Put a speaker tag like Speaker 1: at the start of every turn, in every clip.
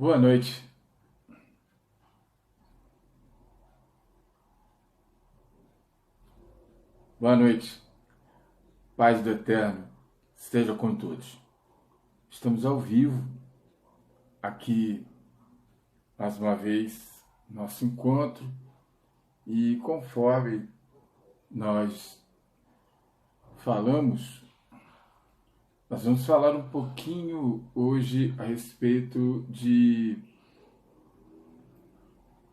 Speaker 1: Boa noite. Boa noite. Paz do Eterno esteja com todos. Estamos ao vivo aqui mais uma vez nosso encontro e conforme nós falamos, nós vamos falar um pouquinho hoje a respeito de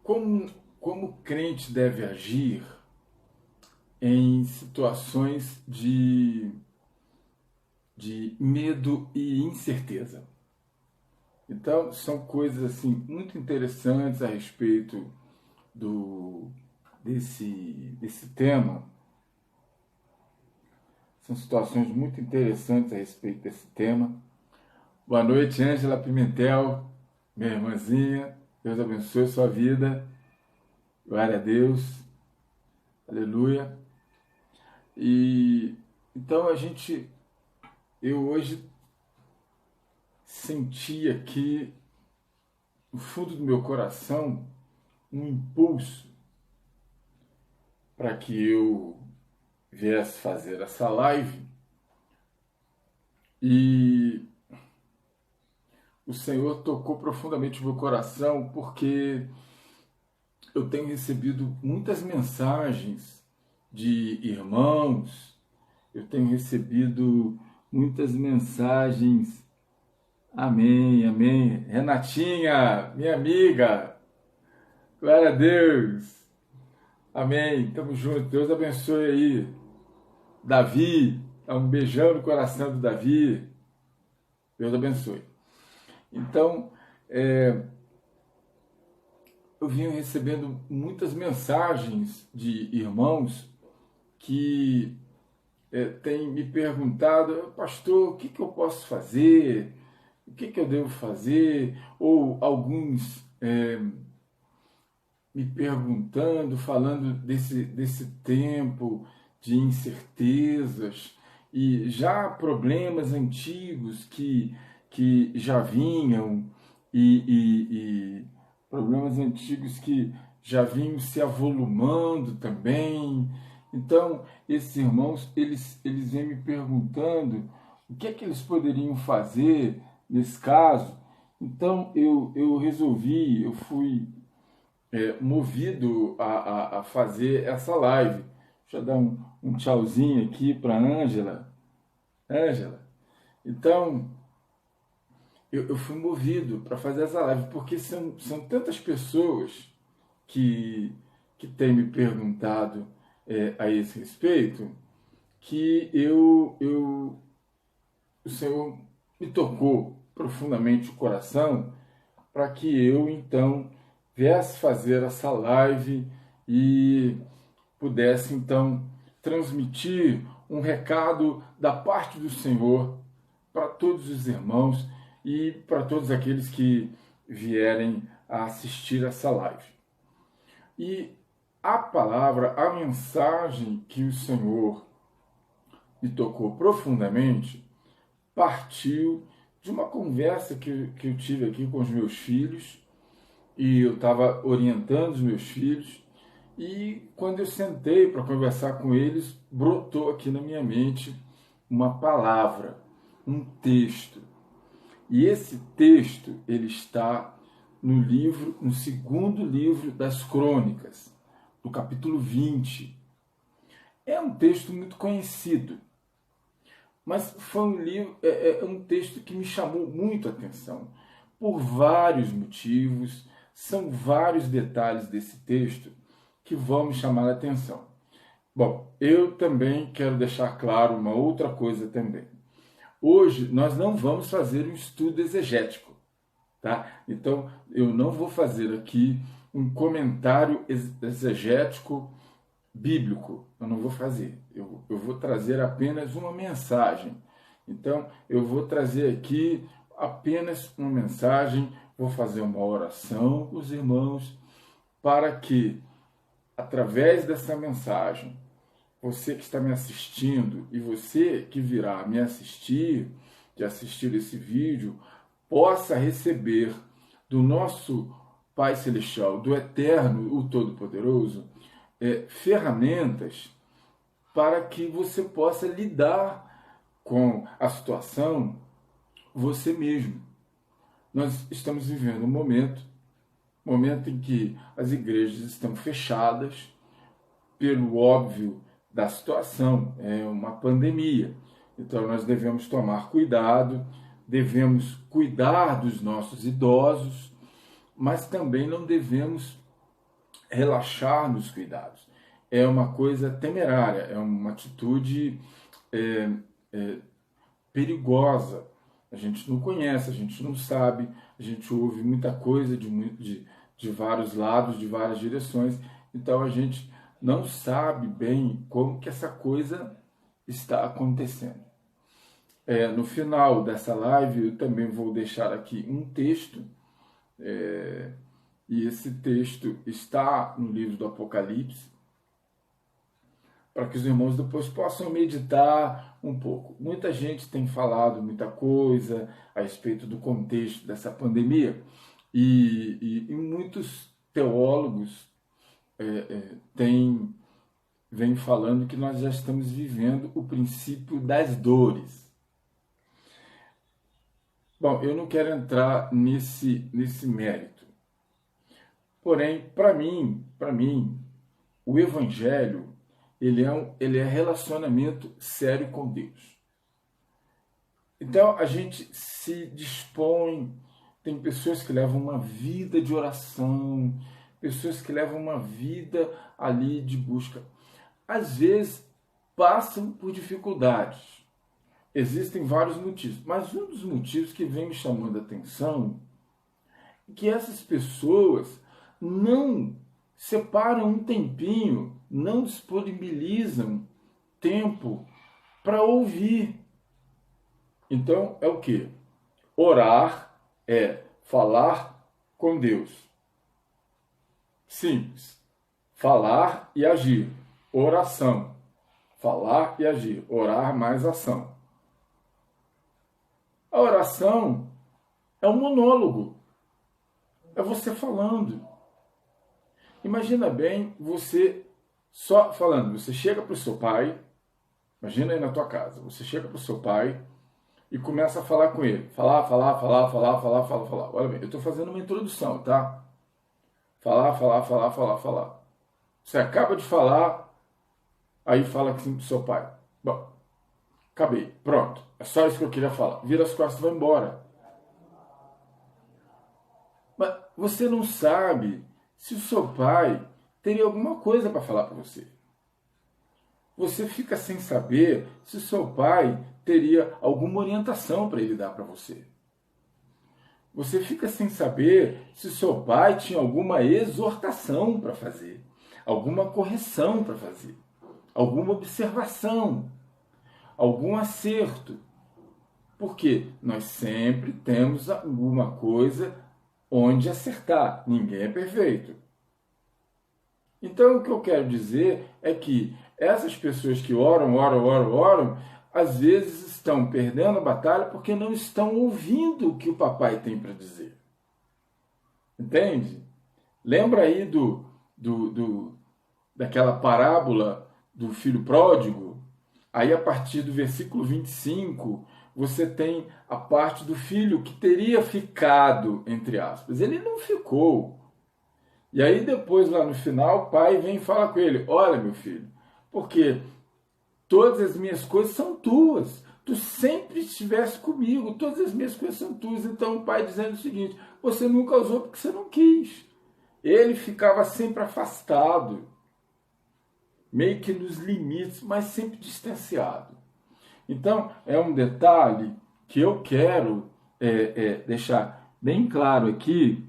Speaker 1: como o crente deve agir em situações de medo e incerteza. Então, são coisas assim muito interessantes a respeito desse tema. São situações muito interessantes a respeito desse tema. Boa noite, Ângela Pimentel, minha irmãzinha. Deus abençoe sua vida. Glória a Deus. Aleluia. E então eu hoje senti aqui no fundo do meu coração um impulso para que eu viesse fazer essa live e o Senhor tocou profundamente o meu coração porque eu tenho recebido muitas mensagens de irmãos, eu tenho recebido muitas mensagens. Amém, amém. Renatinha, minha amiga, glória a Deus. Amém, tamo junto. Deus abençoe aí. Davi, dá um beijão no coração do Davi. Deus abençoe. Então, eu venho recebendo muitas mensagens de irmãos que têm me perguntado, pastor, o que eu posso fazer? O que eu devo fazer? Ou alguns me perguntando, falando desse tempo de incertezas e já problemas antigos que já vinham e problemas antigos que já vinham se avolumando também. Então, esses irmãos, eles vêm me perguntando o que é que eles poderiam fazer nesse caso. Então, eu resolvi, eu fui movido a fazer essa live. Deixa eu dar um tchauzinho aqui para a Ângela. Ângela, então, eu fui movido para fazer essa live, porque são tantas pessoas que têm me perguntado a esse respeito, que o Senhor me tocou profundamente o coração para que eu, então, viesse fazer essa live e pudesse, então, transmitir um recado da parte do Senhor para todos os irmãos e para todos aqueles que vierem a assistir essa live. E a palavra, a mensagem que o Senhor me tocou profundamente, partiu de uma conversa que eu tive aqui com os meus filhos, e eu estava orientando os meus filhos, e quando eu sentei para conversar com eles, brotou aqui na minha mente uma palavra, um texto. E esse texto, ele está no segundo livro das Crônicas, no capítulo 20. É um texto muito conhecido, mas foi um texto que me chamou muito a atenção, por vários motivos. São vários detalhes desse texto que vão me chamar a atenção. Bom, eu também quero deixar claro uma outra coisa também. Hoje nós não vamos fazer um estudo exegético, tá? Então eu não vou fazer aqui um comentário exegético bíblico, eu não vou fazer. Eu vou trazer apenas uma mensagem. Então eu vou trazer aqui apenas uma mensagem, vou fazer uma oração com os irmãos para que, através dessa mensagem, você que está me assistindo e você que virá me assistir, de assistir esse vídeo, possa receber do nosso Pai Celestial, do Eterno, o Todo-Poderoso, ferramentas para que você possa lidar com a situação você mesmo. Nós estamos vivendo um momento em que as igrejas estão fechadas pelo óbvio da situação, é uma pandemia. Então nós devemos tomar cuidado, devemos cuidar dos nossos idosos, mas também não devemos relaxar nos cuidados. É uma coisa temerária, é uma atitude perigosa. A gente não conhece, a gente não sabe, a gente ouve muita coisa de vários lados, de várias direções, então a gente não sabe bem como que essa coisa está acontecendo. No final dessa live eu também vou deixar aqui um texto, e esse texto está no livro do Apocalipse, para que os irmãos depois possam meditar um pouco. Muita gente tem falado muita coisa a respeito do contexto dessa pandemia, e muitos teólogos vêm falando que nós já estamos vivendo o princípio das dores. Bom, eu não quero entrar nesse mérito. Porém, para mim, o Evangelho ele é relacionamento sério com Deus. Então, a gente se dispõe, tem pessoas que levam uma vida de oração, pessoas que levam uma vida ali de busca. Às vezes, passam por dificuldades. Existem vários motivos, mas um dos motivos que vem me chamando a atenção é que essas pessoas não separam um tempinho, não disponibilizam tempo para ouvir. Então, é o quê? Orar é falar com Deus. Simples. Falar e agir. Oração. Falar e agir. Orar mais ação. A oração é um monólogo. É você falando. Imagina bem você só falando. Você chega para o seu pai, imagina aí na tua casa, você chega para o seu pai e começa a falar com ele. Falar. Olha bem, eu estou fazendo uma introdução, tá? Falar. Você acaba de falar, aí fala assim pro seu pai. Bom, acabei, pronto. É só isso que eu queria falar. Vira as costas e vai embora. Mas você não sabe se o seu pai teria alguma coisa para falar para você. Você fica sem saber se o seu pai teria alguma orientação para ele dar para você. Você fica sem saber se o seu pai tinha alguma exortação para fazer, alguma correção para fazer, alguma observação, algum acerto. Porque nós sempre temos alguma coisa onde acertar. Ninguém é perfeito. Então, o que eu quero dizer é que essas pessoas que oram, às vezes estão perdendo a batalha porque não estão ouvindo o que o papai tem para dizer. Entende? Lembra aí daquela parábola do filho pródigo? Aí, a partir do versículo 25, você tem a parte do filho que teria ficado, entre aspas. Ele não ficou. E aí depois, lá no final, o pai vem e fala com ele: olha, meu filho, porque todas as minhas coisas são tuas. Tu sempre estivesse comigo, todas as minhas coisas são tuas. Então o pai dizendo o seguinte: você nunca usou porque você não quis. Ele ficava sempre afastado, meio que nos limites, mas sempre distanciado. Então, é um detalhe que eu quero deixar bem claro aqui.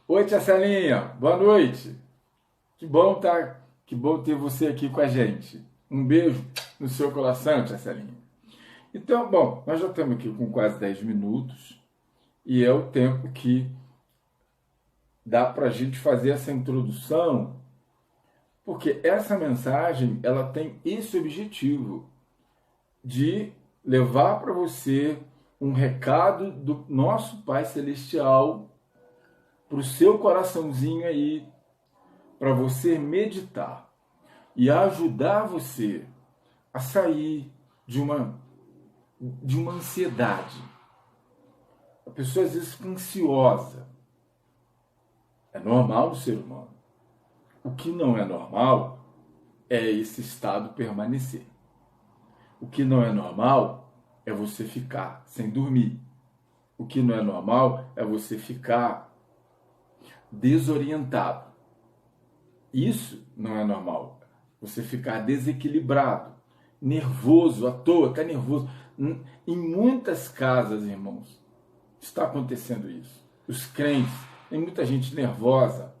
Speaker 1: Oi, tia Celinha, boa noite. Que bom ter você aqui com a gente. Um beijo no seu coração, tia Celinha. Então, bom, nós já estamos aqui com quase 10 minutos e é o tempo que dá para a gente fazer essa introdução, porque essa mensagem ela tem esse objetivo de levar para você um recado do nosso Pai Celestial para o seu coraçãozinho aí, para você meditar e ajudar você a sair de uma ansiedade. A pessoa às vezes fica ansiosa. É normal no ser humano. O que não é normal é esse estado permanecer. O que não é normal é você ficar sem dormir. O que não é normal é você ficar desorientado. Isso não é normal. Você ficar desequilibrado, nervoso à toa, ficar nervoso. Em muitas casas, irmãos, está acontecendo isso. Os crentes, tem muita gente nervosa,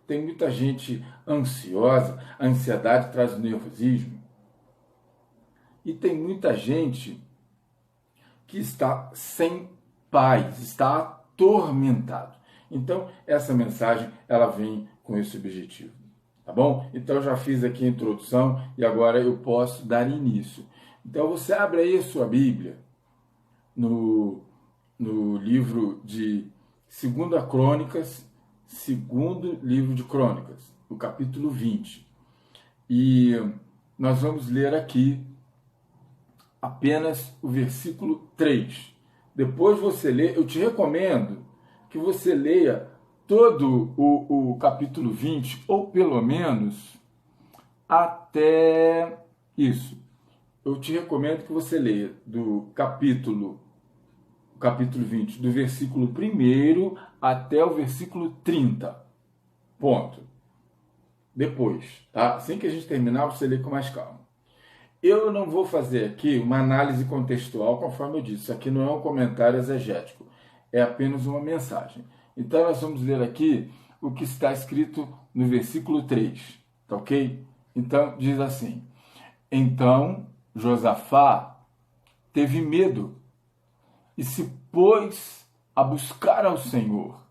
Speaker 1: tem muita gente ansiosa, a ansiedade traz o nervosismo. E tem muita gente que está sem paz, está atormentado. Então, essa mensagem, ela vem com esse objetivo. Tá bom? Então, eu já fiz aqui a introdução e agora eu posso dar início. Então, você abre aí a sua Bíblia no livro de 2 Crônicas, segundo livro de Crônicas, no capítulo 20. E nós vamos ler aqui apenas o versículo 3. Depois você lê, eu te recomendo que você leia todo o capítulo 20, ou pelo menos até isso. Eu te recomendo que você leia do capítulo 20, do versículo 1 até o versículo 30. Ponto. Depois, tá? Assim que a gente terminar, você lê com mais calma. Eu não vou fazer aqui uma análise contextual, conforme eu disse. Isso aqui não é um comentário exegético. É apenas uma mensagem. Então, nós vamos ler aqui o que está escrito no versículo 3. Tá ok? Então, diz assim. Então, Josafá teve medo e se pôs a buscar ao Senhor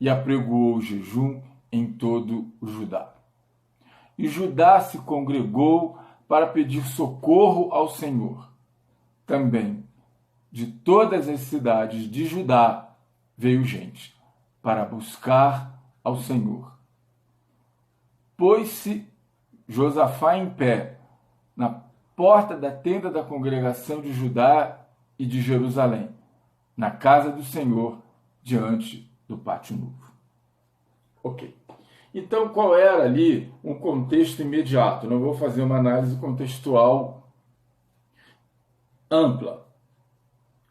Speaker 1: e apregoou o jejum em todo o Judá. E Judá se congregou para pedir socorro ao Senhor. Também de todas as cidades de Judá veio gente para buscar ao Senhor. Pôs-se Josafá em pé na porta da tenda da congregação de Judá e de Jerusalém, na casa do Senhor, diante do pátio novo. Ok. Então, qual era ali um contexto imediato? Não vou fazer uma análise contextual ampla.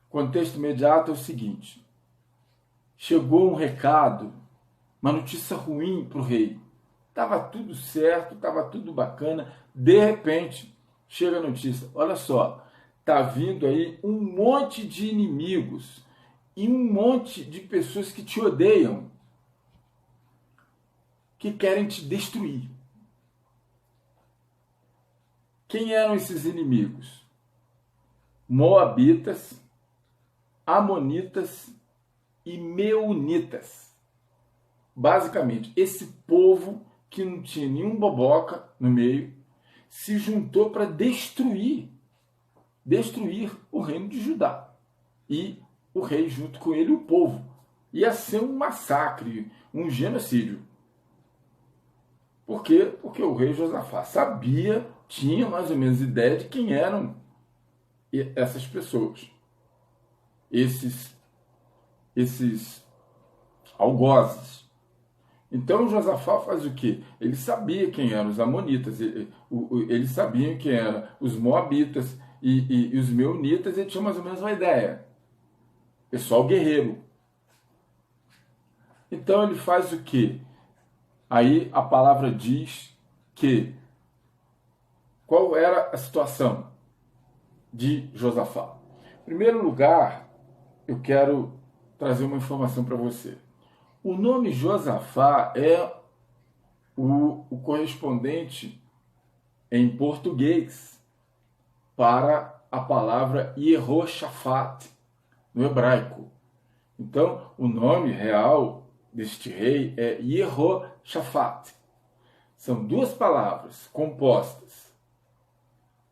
Speaker 1: O contexto imediato é o seguinte. Chegou um recado, uma notícia ruim para o rei. Estava tudo certo, estava tudo bacana. De repente, chega a notícia. Olha só, está vindo aí um monte de inimigos e um monte de pessoas que te odeiam, que querem te destruir. Quem eram esses inimigos? Moabitas, Amonitas e Meunitas. Basicamente, esse povo que não tinha nenhum boboca no meio, se juntou para destruir o reino de Judá. E o rei junto com ele, o povo. Ia ser um massacre, um genocídio. Por quê? Porque o rei Josafá sabia, tinha mais ou menos ideia de quem eram essas pessoas. Esses algozes. Então Josafá faz o quê? Ele sabia quem eram os amonitas, ele sabia quem eram os moabitas e os meunitas, ele tinha mais ou menos uma ideia. Pessoal guerreiro. Então ele faz o quê? Aí a palavra diz que qual era a situação de Josafá. Em primeiro lugar, eu quero trazer uma informação para você. O nome Josafá é o correspondente em português para a palavra Yehoshafat, no hebraico. Então, o nome real deste rei é Yehoshafat. São duas palavras compostas.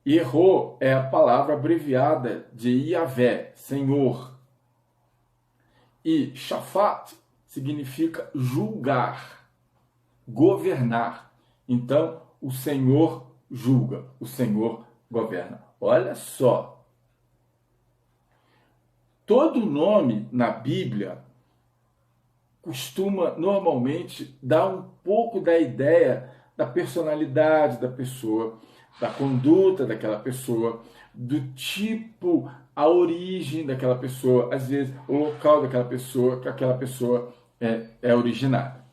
Speaker 1: Yehô é a palavra abreviada de Yahvé, Senhor. E Shafat significa julgar, governar. Então, o Senhor julga, o Senhor governa. Olha só. Todo nome na Bíblia costuma normalmente dar um pouco da ideia da personalidade da pessoa, da conduta daquela pessoa, do tipo, a origem daquela pessoa, às vezes o local daquela pessoa, que aquela pessoa é originária.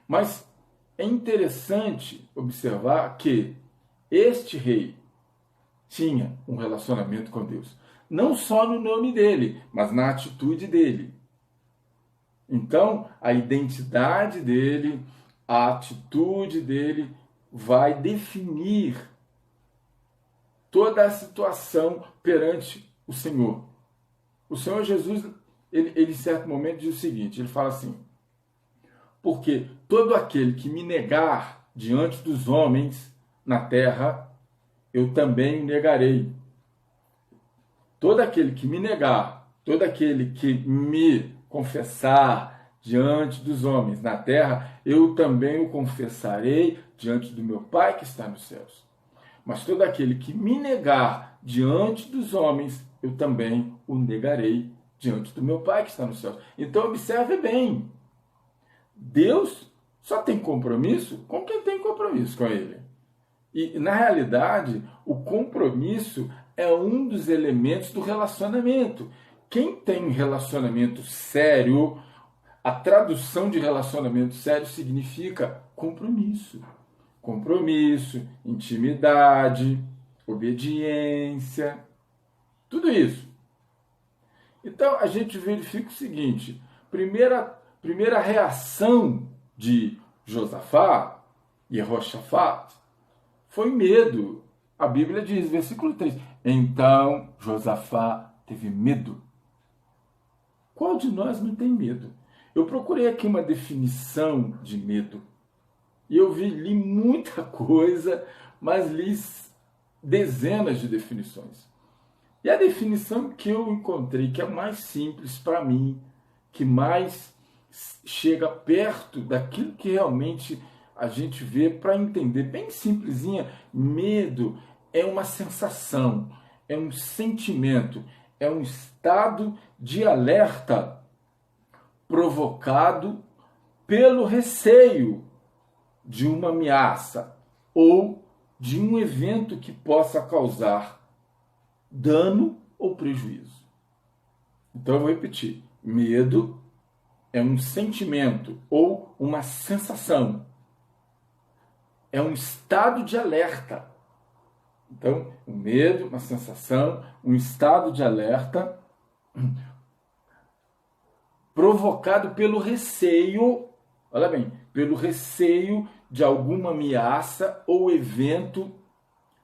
Speaker 1: Mas é interessante observar que este rei tinha um relacionamento com Deus. Não só no nome dele, mas na atitude dele. Então, a identidade dele, a atitude dele vai definir toda a situação perante o Senhor. O Senhor Jesus, ele em certo momento diz o seguinte, ele fala assim, porque todo aquele que me negar diante dos homens na terra, eu também o negarei. Todo aquele que me negar, todo aquele que me confessar diante dos homens na terra, eu também o confessarei diante do meu Pai que está nos céus. Mas todo aquele que me negar diante dos homens, eu também o negarei diante do meu Pai que está nos céus. Então observe bem, Deus só tem compromisso com quem tem compromisso com Ele. E, na realidade, o compromisso é um dos elementos do relacionamento. Quem tem um relacionamento sério, a tradução de relacionamento sério significa compromisso. Compromisso, intimidade, obediência, tudo isso. Então, a gente verifica o seguinte, primeira reação de Josafá, Jehoshafat, foi medo. A Bíblia diz, versículo 3, então Josafá teve medo. Qual de nós não tem medo? Eu procurei aqui uma definição de medo. E eu li muita coisa, mas li dezenas de definições. E a definição que eu encontrei, que é mais simples para mim, que mais chega perto daquilo que realmente a gente vê para entender, bem simplesinha, medo é uma sensação, é um sentimento, é um estado de alerta provocado pelo receio de uma ameaça ou de um evento que possa causar dano ou prejuízo. Então eu vou repetir, medo é um sentimento ou uma sensação, é um estado de alerta. Então, o medo, uma sensação, um estado de alerta provocado pelo receio, olha bem, pelo receio de alguma ameaça ou evento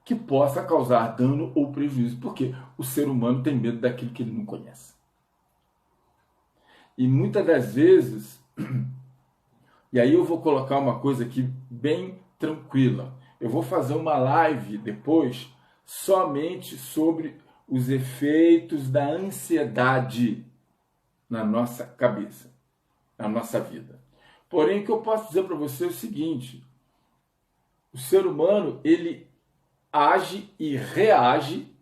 Speaker 1: que possa causar dano ou prejuízo, porque o ser humano tem medo daquilo que ele não conhece. E muitas das vezes, e aí eu vou colocar uma coisa aqui bem tranquila, eu vou fazer uma live depois somente sobre os efeitos da ansiedade na nossa cabeça, na nossa vida. Porém, o que eu posso dizer para você é o seguinte, o ser humano, ele age e reage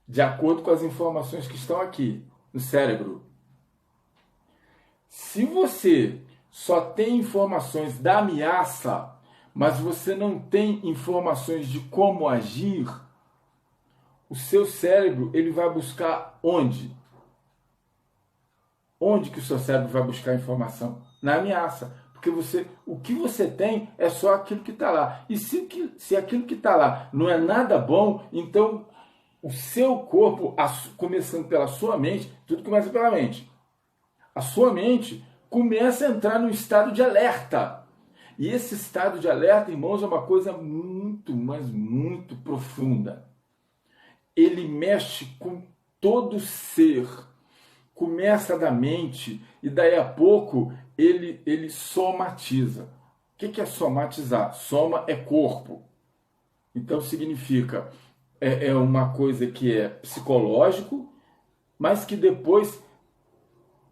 Speaker 1: de acordo com as informações que estão aqui no cérebro. Se você só tem informações da ameaça, mas você não tem informações de como agir, o seu cérebro ele vai buscar onde? Onde que o seu cérebro vai buscar informação? Na ameaça. Porque o que você tem é só aquilo que está lá. E se aquilo que está lá não é nada bom, então o seu corpo, começando pela sua mente, tudo começa pela mente. A sua mente começa a entrar num estado de alerta. E esse estado de alerta, irmãos, é uma coisa muito, mas muito profunda. Ele mexe com todo ser. Começa da mente e daí a pouco ele somatiza. O que é somatizar? Soma é corpo. Então significa é uma coisa que é psicológico, mas que depois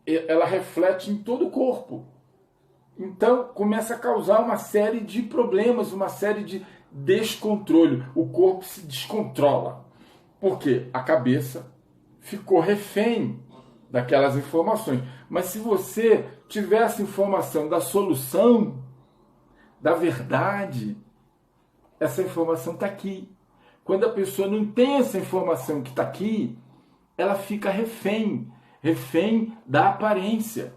Speaker 1: ela reflete em todo o corpo. Então começa a causar uma série de problemas, uma série de descontrole. O corpo se descontrola, porque a cabeça ficou refém daquelas informações. Mas se você tivesse informação da solução, da verdade, essa informação está aqui. Quando a pessoa não tem essa informação que está aqui, ela fica refém da aparência.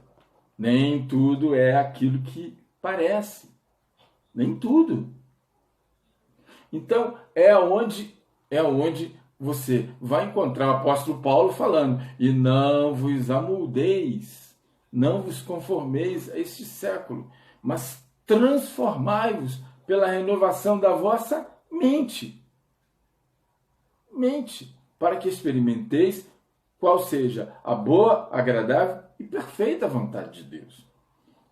Speaker 1: Nem tudo é aquilo que parece. Nem tudo. Então, é onde você vai encontrar o apóstolo Paulo falando: e não vos amoldeis, não vos conformeis a este século, mas transformai-vos pela renovação da vossa mente. Mente, para que experimenteis qual seja a boa, agradável e perfeita vontade de Deus.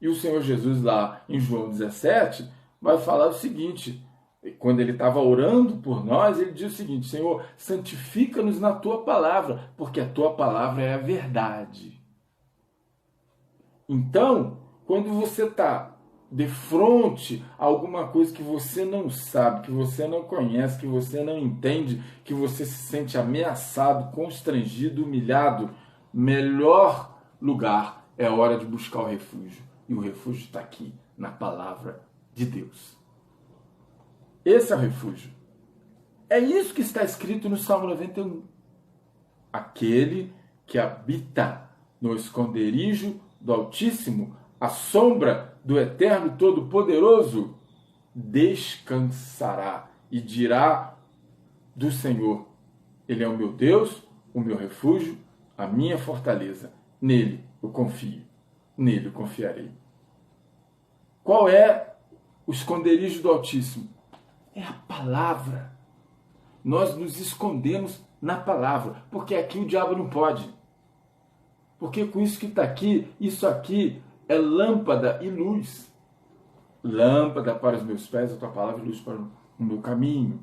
Speaker 1: E o Senhor Jesus, lá em João 17, vai falar o seguinte: quando ele estava orando por nós, ele diz o seguinte: Senhor, santifica-nos na tua palavra, porque a tua palavra é a verdade. Então, quando você está de frente a alguma coisa que você não sabe, que você não conhece, que você não entende, que você se sente ameaçado, constrangido, humilhado, melhor lugar é a hora de buscar o refúgio. E o refúgio está aqui, na palavra de Deus. Esse é o refúgio. É isso que está escrito no Salmo 91. Aquele que habita no esconderijo do Altíssimo, à sombra do Eterno Todo-Poderoso, descansará e dirá do Senhor: Ele é o meu Deus, o meu refúgio, a minha fortaleza. Nele eu confio, nele eu confiarei. Qual é o esconderijo do Altíssimo? É a palavra. Nós nos escondemos na palavra, porque aqui o diabo não pode. Porque com isso que está aqui, isso aqui é lâmpada e luz. Lâmpada para os meus pés, a tua palavra e luz para o meu caminho.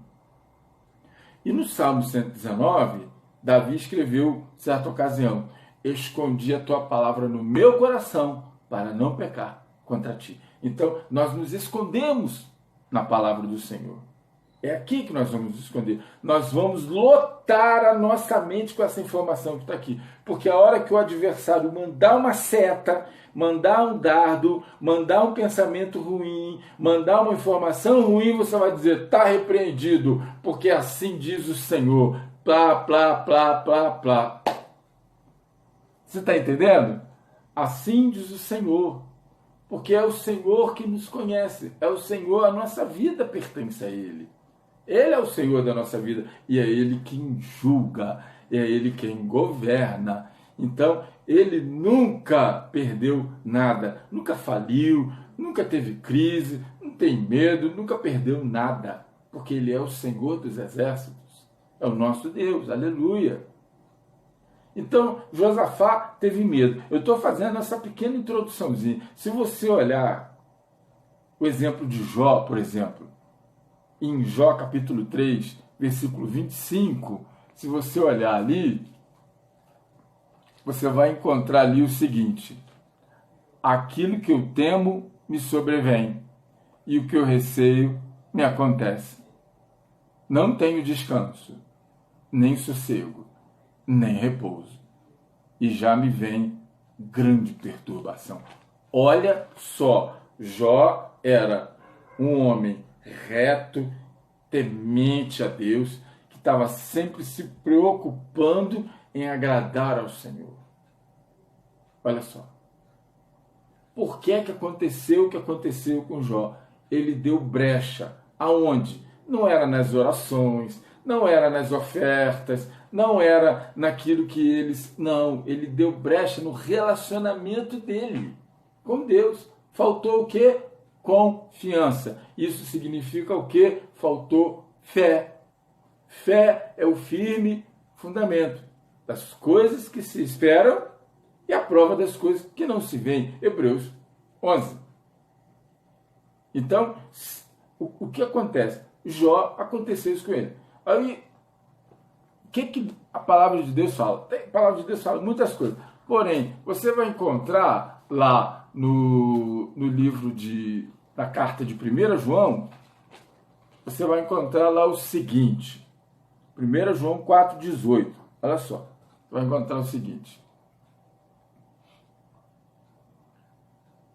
Speaker 1: E no Salmo 119, Davi escreveu, certa ocasião: escondi a tua palavra no meu coração para não pecar contra ti. Então, nós nos escondemos na palavra do Senhor. É aqui que nós vamos esconder. Nós vamos lotar a nossa mente com essa informação que está aqui. Porque a hora que o adversário mandar uma seta, mandar um dardo, mandar um pensamento ruim, mandar uma informação ruim, você vai dizer: está repreendido, porque assim diz o Senhor. Plá, plá, plá, plá, plá. Você está entendendo? Assim diz o Senhor. Porque é o Senhor que nos conhece. É o Senhor, a nossa vida pertence a Ele. Ele é o Senhor da nossa vida e é Ele quem julga, é Ele quem governa. Então, Ele nunca perdeu nada, nunca faliu, nunca teve crise, não tem medo, nunca perdeu nada, porque Ele é o Senhor dos exércitos, é o nosso Deus, aleluia. Então, Josafá teve medo. Eu estou fazendo essa pequena introduçãozinha. Se você olhar o exemplo de Jó, por exemplo, em Jó capítulo 3, versículo 25, se você olhar ali, você vai encontrar ali o seguinte: aquilo que eu temo me sobrevém, e o que eu receio me acontece. Não tenho descanso, nem sossego, nem repouso, e já me vem grande perturbação. Olha só, Jó era um homem reto, temente a Deus, que estava sempre se preocupando em agradar ao Senhor. Olha só. Por que aconteceu o que aconteceu com Jó? Ele deu brecha. Aonde? Não era nas orações, não era nas ofertas, não era naquilo que eles... Não, ele deu brecha no relacionamento dele com Deus. Faltou o quê? Confiança. Isso significa o quê? Faltou fé. Fé é o firme fundamento das coisas que se esperam e a prova das coisas que não se veem. Hebreus 11. Então, o que acontece? Jó, aconteceu isso com ele. Aí que a palavra de Deus fala? A palavra de Deus fala muitas coisas. Porém, você vai encontrar lá no livro da carta de 1 João, você vai encontrar lá o seguinte. 1 João 4,18. Olha só. Você vai encontrar o seguinte.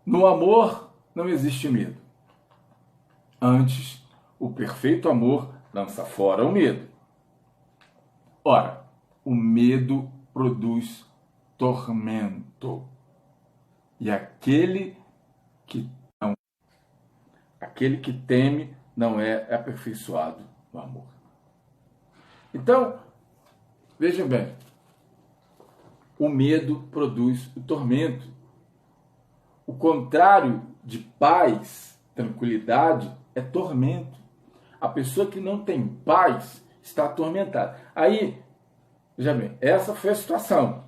Speaker 1: No amor não existe medo. Antes, o perfeito amor lança fora o medo. Ora, o medo produz tormento. E aquele que teme não é aperfeiçoado no amor. Então, vejam bem, o medo produz o tormento. O contrário de paz, tranquilidade, é tormento. A pessoa que não tem paz está atormentada. Aí, veja bem, essa foi a situação.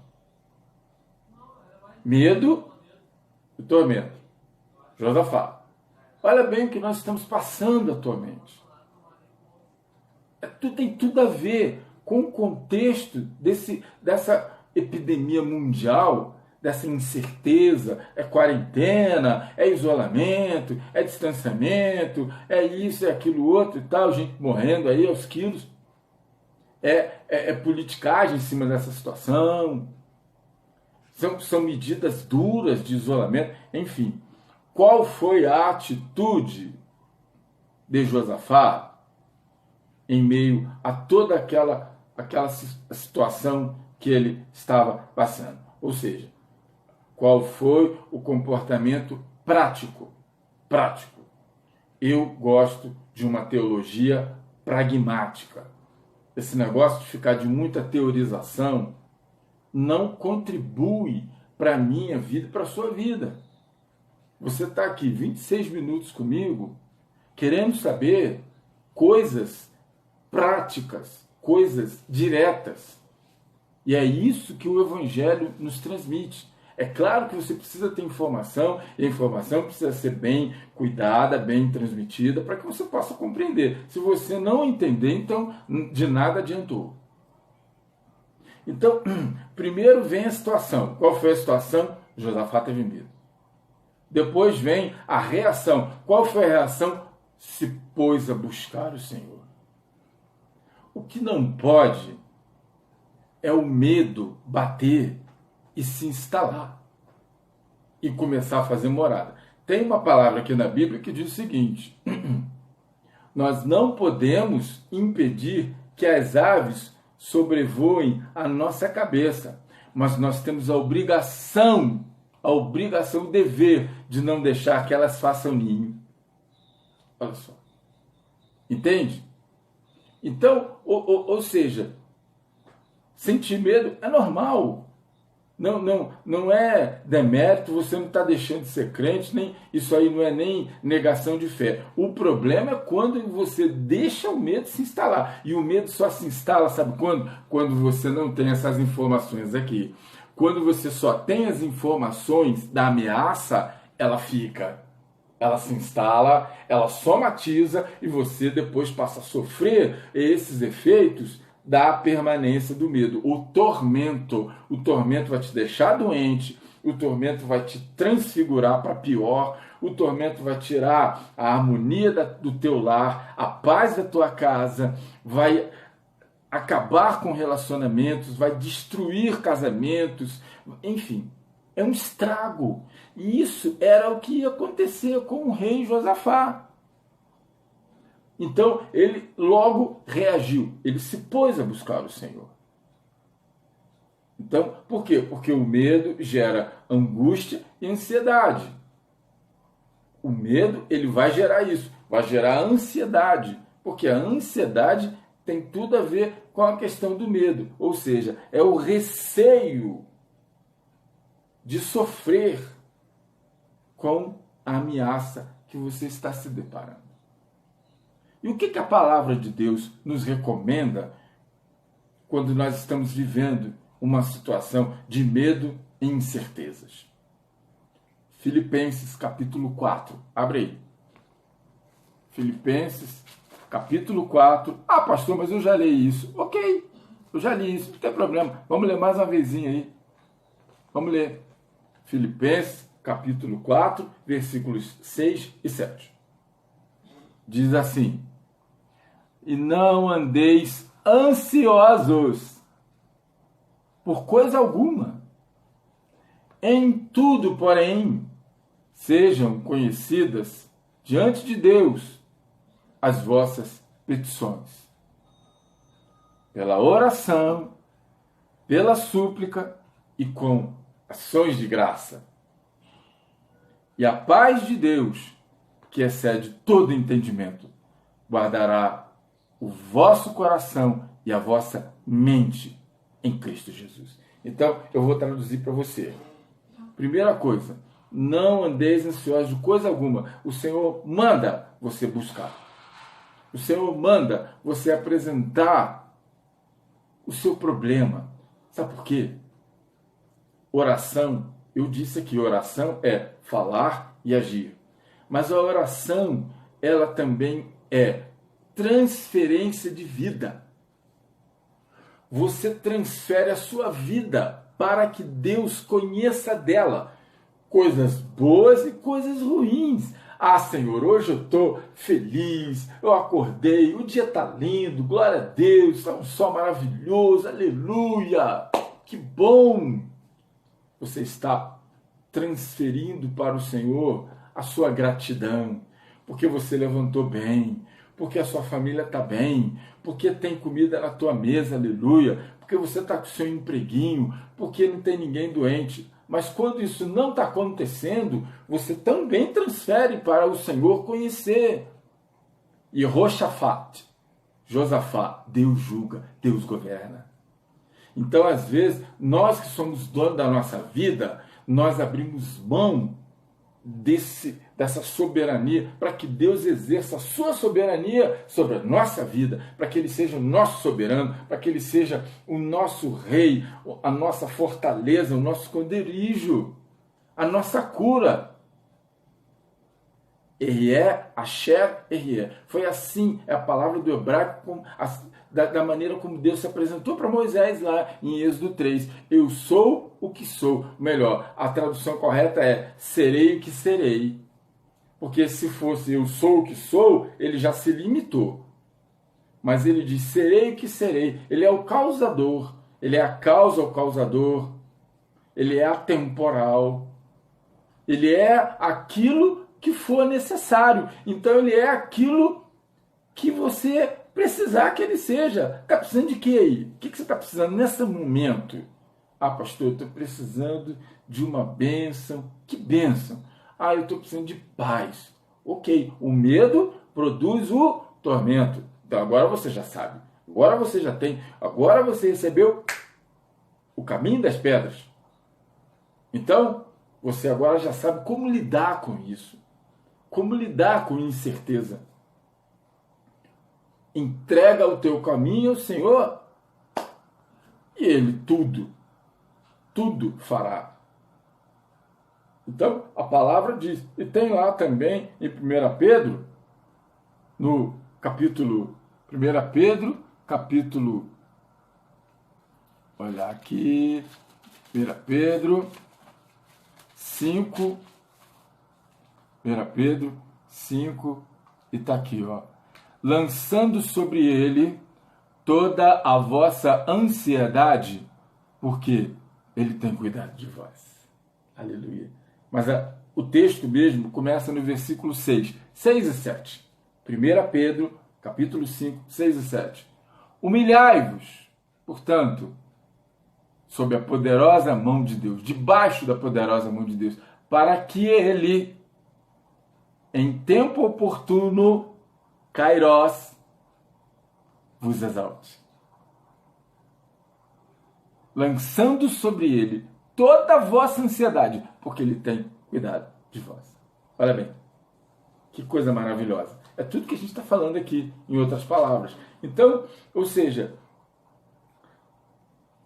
Speaker 1: Medo e tormento. Josafá. Olha bem o que nós estamos passando atualmente. Tem tudo a ver com o contexto dessa epidemia mundial, dessa incerteza, é quarentena, é isolamento, é distanciamento, é isso, é aquilo outro e tal, gente morrendo aí aos quilos. É politicagem em cima dessa situação. São medidas duras de isolamento. Enfim, qual foi a atitude de Josafá em meio a toda aquela situação que ele estava passando? Ou seja, qual foi o comportamento prático? Prático. Eu gosto de uma teologia pragmática. Esse negócio de ficar de muita teorização não contribui para a minha vida e para a sua vida. Você está aqui 26 minutos comigo, querendo saber coisas práticas, coisas diretas. E é isso que o Evangelho nos transmite. É claro que você precisa ter informação, e a informação precisa ser bem cuidada, bem transmitida, para que você possa compreender. Se você não entender, então de nada adiantou. Então, primeiro vem a situação. Qual foi a situação? Josafá teve medo. Depois vem a reação. Qual foi a reação? Se pôs a buscar o Senhor. O que não pode é o medo bater e se instalar e começar a fazer morada. Tem uma palavra aqui na Bíblia que diz o seguinte: nós não podemos impedir que as aves sobrevoem a nossa cabeça, mas nós temos a obrigação, o dever de não deixar que elas façam ninho. Olha só. Entende? Então, ou seja, sentir medo é normal. Não é demérito, você não está deixando de ser crente, nem isso aí não é nem negação de fé. O problema é quando você deixa o medo se instalar. E o medo só se instala, sabe quando? Quando você não tem essas informações aqui. Quando você só tem as informações da ameaça, ela fica. Ela se instala, ela somatiza e você depois passa a sofrer esses efeitos da permanência do medo. O tormento vai te deixar doente, o tormento vai te transfigurar para pior, o tormento vai tirar a harmonia do teu lar, a paz da tua casa, vai acabar com relacionamentos, vai destruir casamentos, enfim, é um estrago. E isso era o que ia acontecer com o rei Josafá. Então, ele logo reagiu, ele se pôs a buscar o Senhor. Então, por quê? Porque o medo gera angústia e ansiedade. O medo, ele vai gerar isso, vai gerar ansiedade, porque a ansiedade tem tudo a ver com a questão do medo, ou seja, é o receio de sofrer com a ameaça que você está se deparando. E o que a palavra de Deus nos recomenda quando nós estamos vivendo uma situação de medo e incertezas? Filipenses capítulo 4. Abre aí. Filipenses capítulo 4. Ah, pastor, mas eu já li isso. Ok. Eu já li isso, não tem problema. Vamos ler mais uma vezinha aí. Vamos ler. Filipenses, capítulo 4, versículos 6 e 7. Diz assim: e não andeis ansiosos por coisa alguma. Em tudo, porém, sejam conhecidas diante de Deus as vossas petições, pela oração, pela súplica e com ações de graça. E a paz de Deus, que excede todo entendimento, guardará o vosso coração e a vossa mente em Cristo Jesus. Então, eu vou traduzir para você. Primeira coisa, não andeis ansiosos de coisa alguma. O Senhor manda você buscar. O Senhor manda você apresentar o seu problema. Sabe por quê? Oração, eu disse aqui, oração é falar e agir. Mas a oração, ela também é transferência de vida. Você transfere a sua vida para que Deus conheça dela coisas boas e coisas ruins. Ah, Senhor, hoje eu estou feliz, eu acordei, o dia está lindo, glória a Deus, está um sol maravilhoso, aleluia, que bom. Você está transferindo para o Senhor a sua gratidão, porque você levantou bem, porque a sua família está bem, porque tem comida na tua mesa, aleluia, porque você está com o seu empreguinho, porque não tem ninguém doente. Mas quando isso não está acontecendo, você também transfere para o Senhor conhecer. E Jeoshafat, Josafá, Deus julga, Deus governa. Então, às vezes, nós que somos donos da nossa vida, nós abrimos mão dessa soberania, para que Deus exerça a sua soberania sobre a nossa vida, para que Ele seja o nosso soberano, para que Ele seja o nosso rei, a nossa fortaleza, o nosso esconderijo, a nossa cura. Errié, Asher, Errié. Foi assim, é a palavra do hebraico, da maneira como Deus se apresentou para Moisés lá em Êxodo 3. Eu sou o que sou. Melhor, a tradução correta é serei o que serei. Porque se fosse eu sou o que sou, ele já se limitou. Mas ele diz serei o que serei. Ele é o causador. Ele é a causa, o causador. Ele é atemporal. Ele é aquilo que for necessário. Então ele é aquilo que você precisar que ele seja. Está precisando de quê aí? O que você está precisando nesse momento? Ah, pastor, eu estou precisando de uma bênção. Que bênção? Ah, eu estou precisando de paz. Ok, o medo produz o tormento. Então agora você já sabe. Agora você já tem. Agora você recebeu o caminho das pedras. Então, você agora já sabe como lidar com isso. Como lidar com incerteza. Entrega o teu caminho ao Senhor e Ele tudo fará. Então, a palavra diz, e tem lá também em 1 Pedro, no capítulo, 1 Pedro, capítulo, olha aqui, 1 Pedro 5, 1 Pedro 5, e está aqui, ó. Lançando sobre ele toda a vossa ansiedade, porque ele tem cuidado de vós. Aleluia. Mas o texto mesmo começa no versículo 6 e 7. 1 Pedro, capítulo 5, 6 e 7. Humilhai-vos, portanto, sob a poderosa mão de Deus, debaixo da poderosa mão de Deus, para que ele, em tempo oportuno, Kairos, vos exalte. Lançando sobre ele toda a vossa ansiedade, porque ele tem cuidado de vós. Olha bem, que coisa maravilhosa. É tudo que a gente está falando aqui, em outras palavras. Então, ou seja,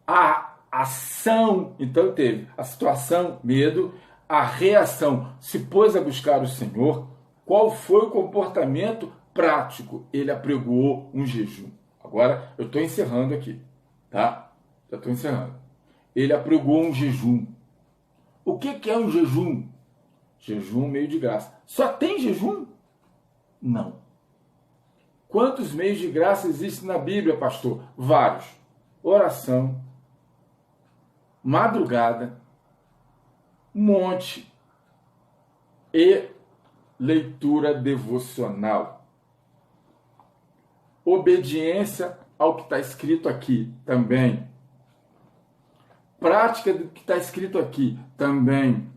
Speaker 1: a ação, então teve a situação, medo, a reação, se pôs a buscar o Senhor. Qual foi o comportamento prático? Ele apregoou um jejum. Agora, eu estou encerrando aqui. tá? Já estou encerrando. Ele apregou um jejum. O que é um jejum? Jejum, meio de graça. Só tem jejum? Não. Quantos meios de graça existem na Bíblia, pastor? Vários. Oração, madrugada, monte e leitura devocional. Obediência ao que está escrito aqui também. Prática do que está escrito aqui também.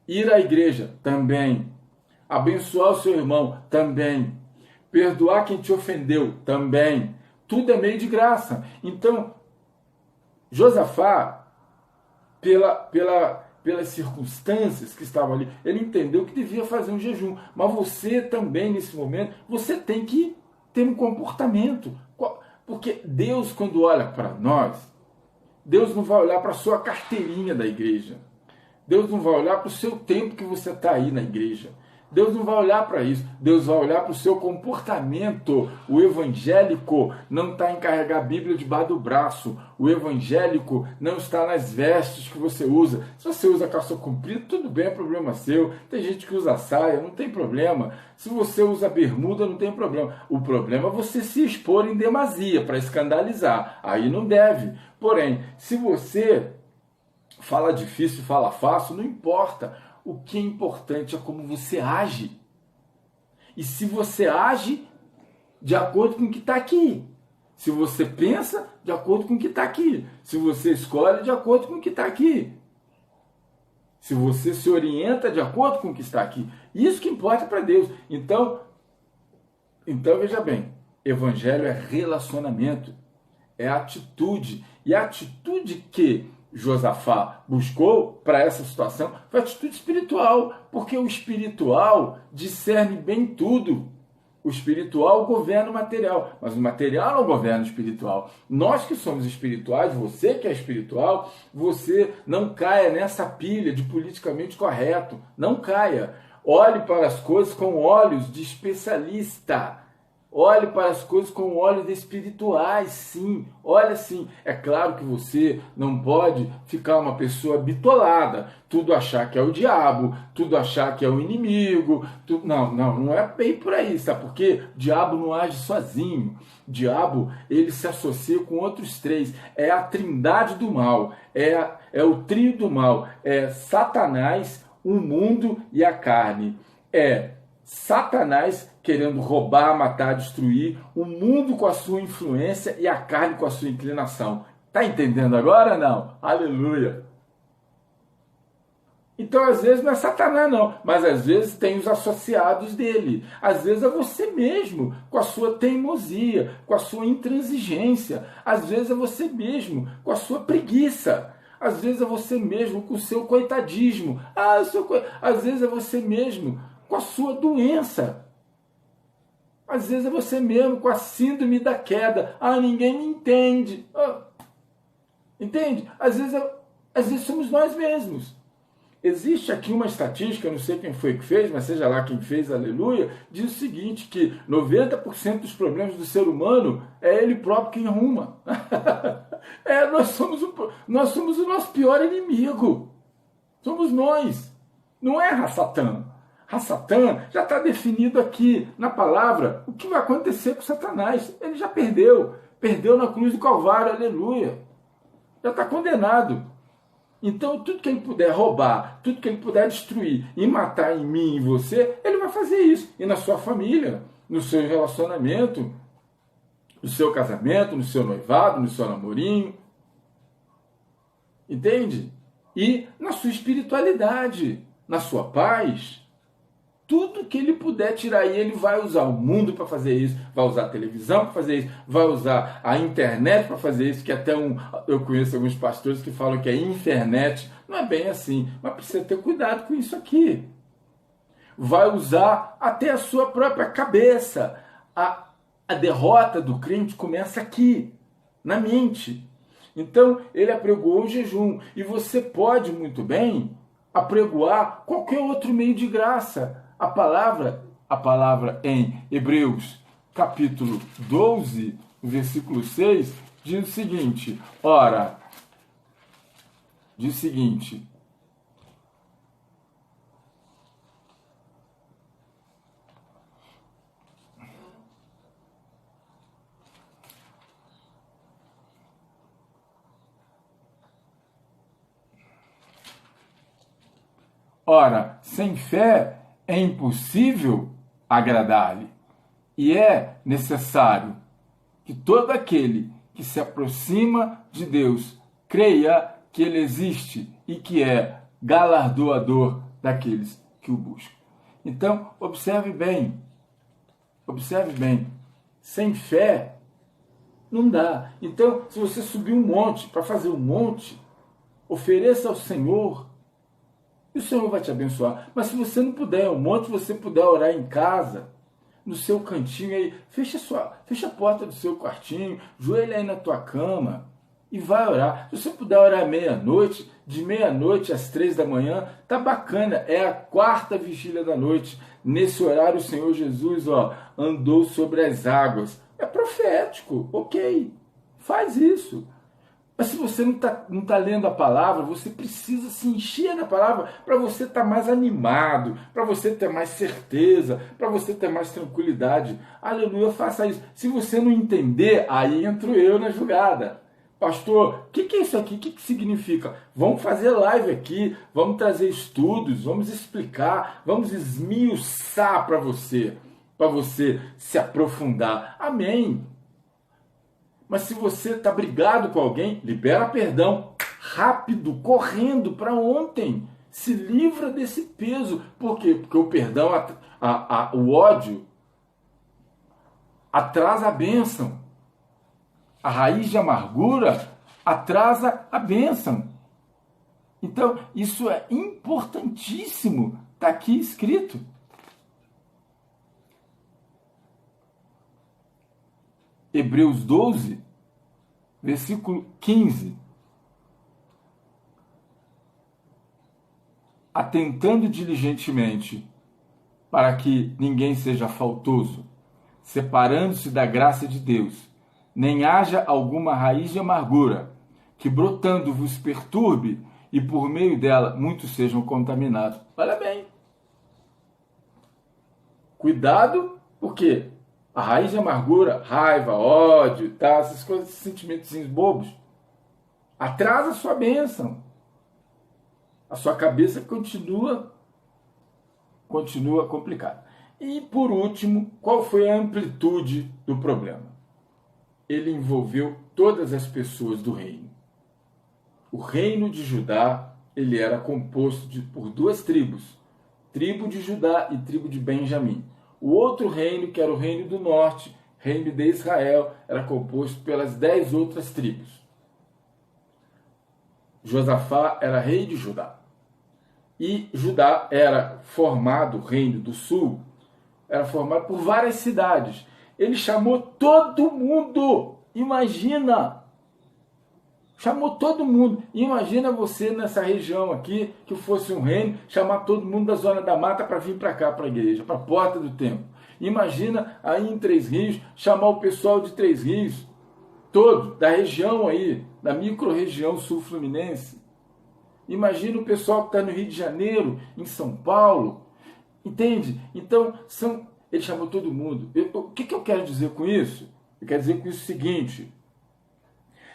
Speaker 1: Ir à igreja também. Abençoar o seu irmão também. Perdoar quem te ofendeu também. Tudo é meio de graça. Então, Josafá, pelas circunstâncias que estavam ali, ele entendeu que devia fazer um jejum. Mas você também, nesse momento, você tem que ter um comportamento. Porque Deus, quando olha para nós, Deus não vai olhar para a sua carteirinha da igreja. Deus não vai olhar para o seu tempo que você está aí na igreja. Deus não vai olhar para isso. Deus vai olhar para o seu comportamento. O evangélico não está em carregar a Bíblia debaixo do braço. O evangélico não está nas vestes que você usa. Se você usa calça comprida, tudo bem, é problema seu. Tem gente que usa saia, não tem problema. Se você usa bermuda, não tem problema. O problema é você se expor em demasia para escandalizar. Aí não deve. Porém, se você fala difícil, fala fácil, não importa. O que é importante é como você age. E se você age de acordo com o que está aqui. Se você pensa de acordo com o que está aqui. Se você escolhe de acordo com o que está aqui. Se você se orienta de acordo com o que está aqui. Isso que importa para Deus. Então, veja bem. Evangelho é relacionamento. É atitude. E a atitude que Josafá buscou para essa situação foi atitude espiritual, porque o espiritual discerne bem tudo. O espiritual governa o material, mas o material não governa o espiritual. Nós que somos espirituais, você que é espiritual, você não caia nessa pilha de politicamente correto. Não caia. Olhe para as coisas com olhos de especialista. Olhe para as coisas com olhos espirituais, sim. Olha, sim. É claro que você não pode ficar uma pessoa bitolada. Tudo achar que é o diabo, tudo achar que é o inimigo. Não é bem por aí, sabe? Porque o diabo não age sozinho. O diabo, ele se associa com outros três. É a trindade do mal. É o trio do mal. É Satanás, o mundo e a carne. É Satanás querendo roubar, matar, destruir, o mundo com a sua influência e a carne com a sua inclinação. Tá entendendo agora? Não? Aleluia! Então, às vezes, não é Satanás, não, mas às vezes tem os associados dele. Às vezes é você mesmo, com a sua teimosia, com a sua intransigência. Às vezes é você mesmo, com a sua preguiça. Às vezes é você mesmo, com o seu coitadismo. Às vezes é você mesmo, com a sua doença. Às vezes é você mesmo com a síndrome da queda. Ninguém me entende. Entende? Às vezes somos nós mesmos. Existe aqui uma estatística, eu não sei quem foi que fez, mas seja lá quem fez, aleluia, diz o seguinte, que 90% dos problemas do ser humano é ele próprio quem arruma. Nós somos o nosso pior inimigo. Somos nós. Não é Satã. Satã já está definido aqui na palavra o que vai acontecer com Satanás. Ele já perdeu. Perdeu na cruz do Calvário, aleluia. Já está condenado. Então, tudo que ele puder roubar, tudo que ele puder destruir e matar em mim e em você, ele vai fazer isso. E na sua família, no seu relacionamento, no seu casamento, no seu noivado, no seu namorinho. Entende? E na sua espiritualidade, na sua paz. Tudo que ele puder tirar aí, ele vai usar o mundo para fazer isso, vai usar a televisão para fazer isso, vai usar a internet para fazer isso, que até eu conheço alguns pastores que falam que é internet. Não é bem assim, mas precisa ter cuidado com isso aqui. Vai usar até a sua própria cabeça. A derrota do crente começa aqui, na mente. Então, ele apregoou o jejum. E você pode muito bem apregoar qualquer outro meio de graça. A palavra em Hebreus, capítulo 12, versículo 6, diz o seguinte, ora, diz o seguinte, ora, sem fé é impossível agradar-lhe, e é necessário que todo aquele que se aproxima de Deus creia que Ele existe e que é galardoador daqueles que o buscam. Então, observe bem, sem fé não dá. Então, se você subir um monte, para fazer um monte, ofereça ao Senhor, e o Senhor vai te abençoar. Mas se você não puder um monte, você puder orar em casa, no seu cantinho aí, fecha a porta do seu quartinho, joelha aí na tua cama e vai orar. Se você puder orar meia-noite, de meia-noite às 3 da manhã, tá bacana, é a 4ª vigília da noite. Nesse horário o Senhor Jesus, andou sobre as águas. É profético, ok, faz isso. Mas se você não tá lendo a palavra, você precisa se encher da palavra para você estar mais animado, para você ter mais certeza, para você ter mais tranquilidade. Aleluia, faça isso. Se você não entender, aí entro eu na jogada. Pastor, o que é isso aqui? O que significa? Vamos fazer live aqui, vamos trazer estudos, vamos explicar, vamos esmiuçar para você se aprofundar. Amém. Mas se você está brigado com alguém, libera perdão rápido, correndo para ontem. Se livra desse peso. Por quê? Porque o perdão, o ódio, atrasa a bênção. A raiz de amargura atrasa a bênção. Então, isso é importantíssimo. Está aqui escrito. Hebreus 12, versículo 15. Atentando diligentemente para que ninguém seja faltoso, separando-se da graça de Deus, nem haja alguma raiz de amargura, que brotando vos perturbe e por meio dela muitos sejam contaminados. Olha bem. Cuidado, porque a raiz de amargura, raiva, ódio, tá, essas coisas, esses sentimentos bobos, atrasa a sua bênção. A sua cabeça continua complicada. E por último, qual foi a amplitude do problema? Ele envolveu todas as pessoas do reino. O reino de Judá, ele era composto por 2 tribos, tribo de Judá e tribo de Benjamim. O outro reino, que era o reino do norte, reino de Israel, era composto pelas 10 outras tribos. Josafá era rei de Judá. E Judá era formado, o reino do sul, era formado por várias cidades. Ele chamou todo mundo. Imagina! Chamou todo mundo. Imagina você nessa região aqui, que fosse um reino, chamar todo mundo da zona da mata para vir para cá, para a igreja, para a porta do templo. Imagina aí em Três Rios, chamar o pessoal de Três Rios, todo, da região aí, da micro-região sul-fluminense. Imagina o pessoal que está no Rio de Janeiro, em São Paulo. Entende? Então, ele chamou todo mundo. O que eu quero dizer com isso? Eu quero dizer com isso o seguinte: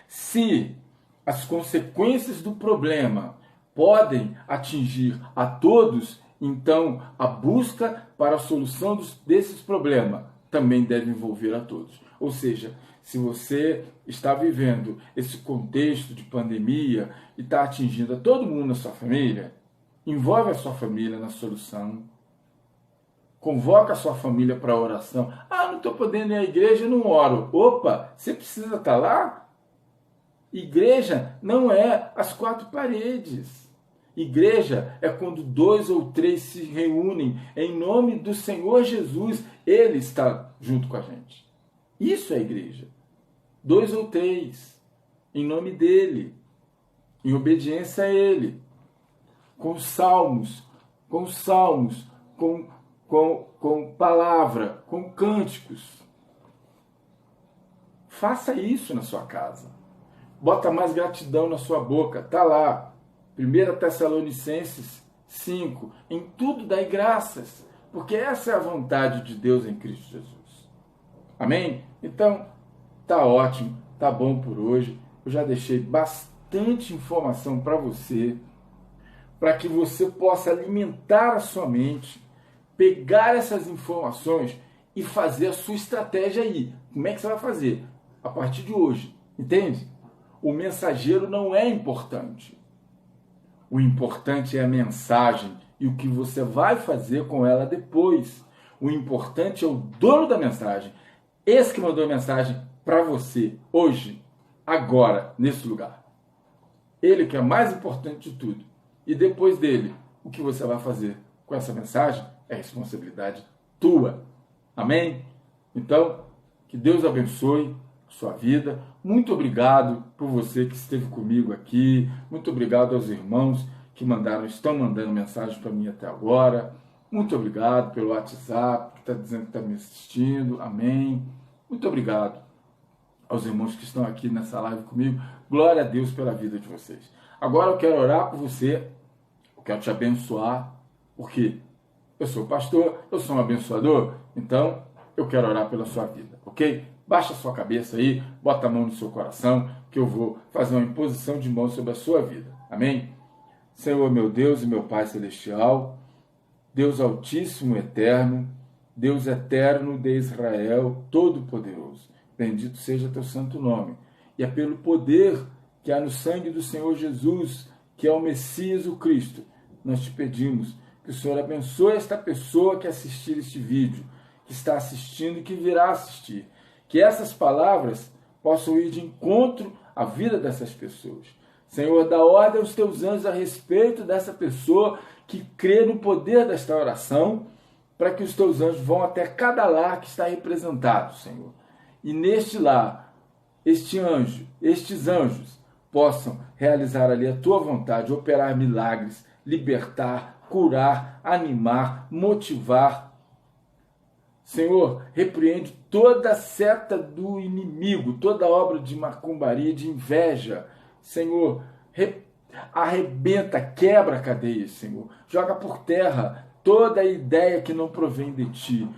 Speaker 1: se as consequências do problema podem atingir a todos, então a busca para a solução desses problemas também deve envolver a todos. Ou seja, se você está vivendo esse contexto de pandemia e está atingindo a todo mundo na sua família, envolve a sua família na solução. Convoca a sua família para a oração. Ah, não estou podendo ir à igreja, não oro. Opa, você precisa estar lá? Igreja não é as 4 paredes. Igreja é quando 2 ou 3 se reúnem em nome do Senhor Jesus. Ele está junto com a gente. Isso é igreja. 2 ou 3 em nome dele, em obediência a ele, com salmos, com palavra, com cânticos. faça isso na sua casa. Bota mais gratidão na sua boca. Tá lá, 1 Tessalonicenses 5. Em tudo dai graças, porque essa é a vontade de Deus em Cristo Jesus. Amém? Então, tá ótimo, tá bom por hoje. Eu já deixei bastante informação para você, para que você possa alimentar a sua mente, pegar essas informações e fazer a sua estratégia aí. Como é que você vai fazer? A partir de hoje, entende? O mensageiro não é importante. O importante é a mensagem e o que você vai fazer com ela depois. O importante é o dono da mensagem. Esse que mandou a mensagem para você, hoje, agora, nesse lugar. Ele que é mais importante de tudo. E depois dele, o que você vai fazer com essa mensagem é responsabilidade tua. Amém? Então, que Deus abençoe a sua vida. Muito obrigado por você que esteve comigo aqui. Muito obrigado aos irmãos que estão mandando mensagem para mim até agora. Muito obrigado pelo WhatsApp, que está dizendo que está me assistindo. Amém. Muito obrigado aos irmãos que estão aqui nessa live comigo. Glória a Deus pela vida de vocês. Agora eu quero orar por você. Eu quero te abençoar. Porque eu sou pastor, eu sou um abençoador. Então, eu quero orar pela sua vida, ok? Baixa a sua cabeça aí, bota a mão no seu coração, que eu vou fazer uma imposição de mão sobre a sua vida. Amém? Senhor, meu Deus e meu Pai Celestial, Deus Altíssimo, Eterno, Deus Eterno de Israel, Todo-Poderoso, bendito seja teu santo nome. E é pelo poder que há no sangue do Senhor Jesus, que é o Messias, o Cristo, nós te pedimos que o Senhor abençoe esta pessoa que assistir este vídeo, que está assistindo e que virá assistir. Que essas palavras possam ir de encontro à vida dessas pessoas. Senhor, dá ordem aos teus anjos a respeito dessa pessoa que crê no poder desta oração, para que os teus anjos vão até cada lar que está representado, Senhor. E neste lar, estes anjos possam realizar ali a tua vontade, operar milagres, libertar, curar, animar, motivar. Senhor, repreende toda seta do inimigo, toda obra de macumbaria, de inveja. Senhor, arrebenta, quebra cadeias, Senhor. Joga por terra toda ideia que não provém de ti,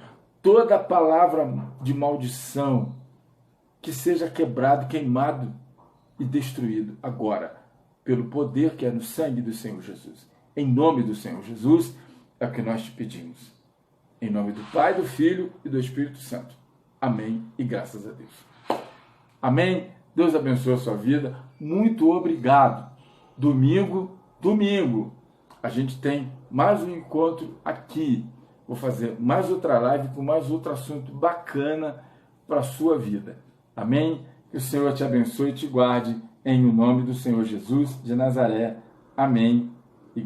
Speaker 1: toda palavra de maldição, que seja quebrado, queimado e destruído agora, pelo poder que é no sangue do Senhor Jesus. Em nome do Senhor Jesus, é o que nós te pedimos. Em nome do Pai, do Filho e do Espírito Santo. Amém e graças a Deus. Amém. Deus abençoe a sua vida. Muito obrigado. Domingo, a gente tem mais um encontro aqui. Vou fazer mais outra live com mais outro assunto bacana para a sua vida. Amém? Que o Senhor te abençoe e te guarde. Em o nome do Senhor Jesus de Nazaré. Amém